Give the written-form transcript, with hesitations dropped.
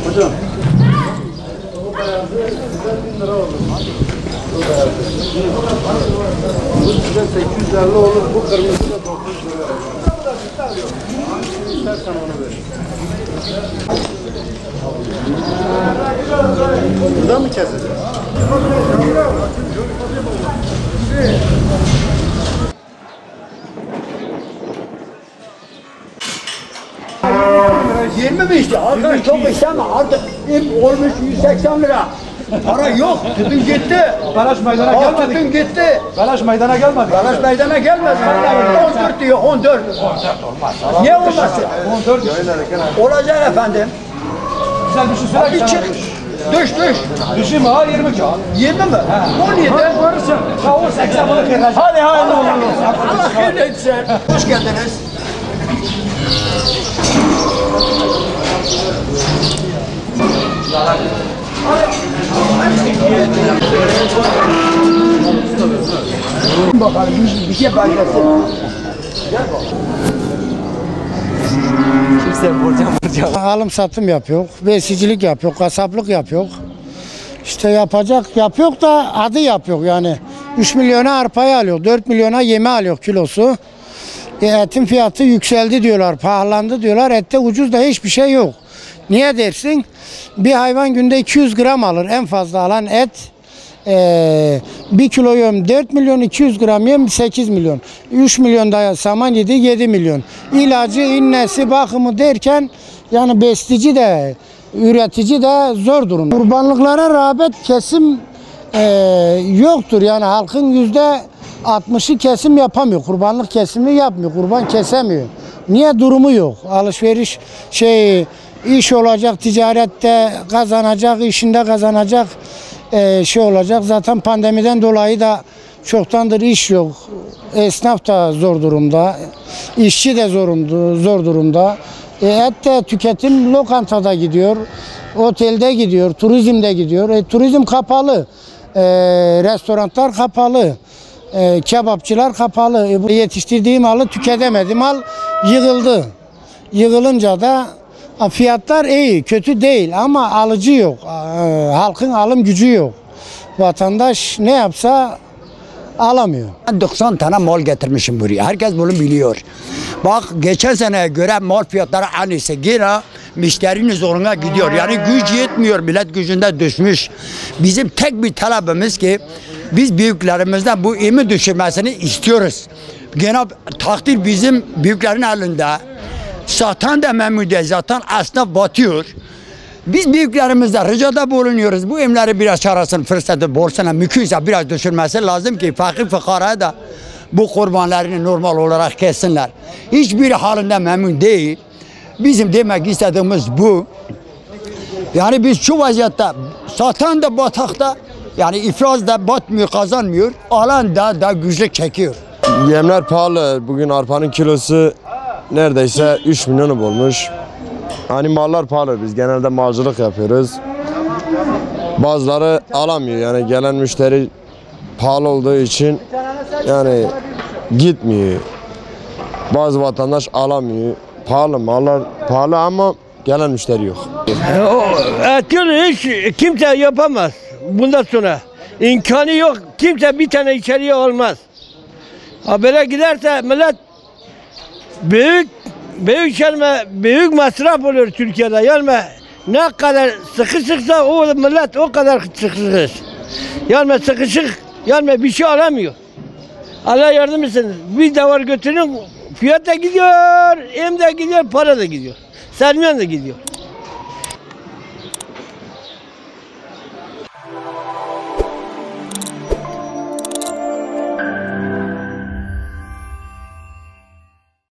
Hocam. Bu size 850 olur, bu kırmızı da 900 lira. İstersen onu ver. Buradan mı keseceğiz? Mi işte? Arkadaş çok isteme artık olmuş 180 lira. Para yok. Tütün gitti. Baraj meydana gelmedi. Tütün gitti. Baraj meydana gelmedi. Baraj meydana gelmedi. 14 diyor 14. 14 olmaz. Niye olmasın? 14 Olacak efendim. Güzel bir şey söyle. Bir çık. Düş. Düşün mü? Ha 20 kağıt. 20 mi? 17. Görürsün. Ya o 80 bunu kıracak. Hadi Allah hayır etsin. Hoş geldiniz. Bakalım bir şey belgesin. Kimse vuracağım. Alım satım yapıyor, besicilik yapıyor, kasaplık yapıyor. İşte yapıyor da adı yapıyor yani. 3 milyona arpayı alıyor, 4 milyona yeme alıyor kilosu. Etin fiyatı yükseldi diyorlar, pahalandı diyorlar. Ette ucuz da hiçbir şey yok. Niye dersin? Bir hayvan günde 200 gram alır. En fazla alan et. 1 kilo yem 4 milyon, 200 gram yem 8 milyon. 3 milyon da saman yedi 7 milyon. İlacı, innesi, bakımı derken yani besleyici de üretici de zor durumda. Kurbanlıklara rağbet kesim yoktur. Yani halkın %60'ı kesim yapamıyor. Kurbanlık kesimi yapmıyor. Kurban kesemiyor. Niye? Durumu yok. Alışveriş iş olacak, ticarette kazanacak, işinde kazanacak olacak. Zaten pandemiden dolayı da çoktandır iş yok. Esnaf da zor durumda. İşçi de zor durumda. Et de tüketim lokantada gidiyor. Otelde gidiyor, turizmde gidiyor. Turizm kapalı. Restoranlar kapalı. Kebapçılar kapalı. Yetiştirdiği malı tüketemedi. Mal yığıldı. Yığılınca da fiyatlar iyi, kötü değil ama alıcı yok. Halkın alım gücü yok. Vatandaş ne yapsa alamıyor. Ben 90 tane mal getirmişim buraya. Herkes bunu biliyor. Bak geçen seneye göre mal fiyatları aynısı. Yine müşterinin zoruna gidiyor. Yani güç yetmiyor. Millet gücünde düşmüş. Bizim tek bir talebimiz ki biz büyüklerimizden bu imi düşürmesini istiyoruz. Gene takdir bizim büyüklerin elinde. Satan da memnun değil. Zaten esnaf batıyor. Biz büyüklerimizden ricada bulunuyoruz. Bu emleri biraz çarasın, fırsatı borsana mümkünse biraz düşürmesi lazım ki fakir fukara da bu kurbanlarını normal olarak kessinler. Hiçbir halinde memnun değil. Bizim demek istediğimiz bu. Yani biz şu vaziyette satan da batakta, yani iflas da batmıyor, kazanmıyor. Alan da güçlük çekiyor. Yemler pahalı. Bugün arpanın kilosu neredeyse 3 milyonu bulmuş. Hani mallar pahalı. Biz genelde malcılık yapıyoruz. Bazıları alamıyor. Yani gelen müşteri pahalı olduğu için yani gitmiyor. Bazı vatandaş alamıyor. Pahalı mallar pahalı ama gelen müşteri yok. Etini hiç kimse yapamaz bundan sonra. İmkanı yok. Kimse bir tane içeriye almaz. Böyle giderse millet büyük masraf olur Türkiye'de. Yani ne kadar sıkışıksa o millet o kadar sıkışır. Yani sıkışık, yani bir şey alamıyor. Allah yardım etsin. Bir davar götürün, fiyat da gidiyor, em de gidiyor, para da gidiyor. Sermaye de gidiyor.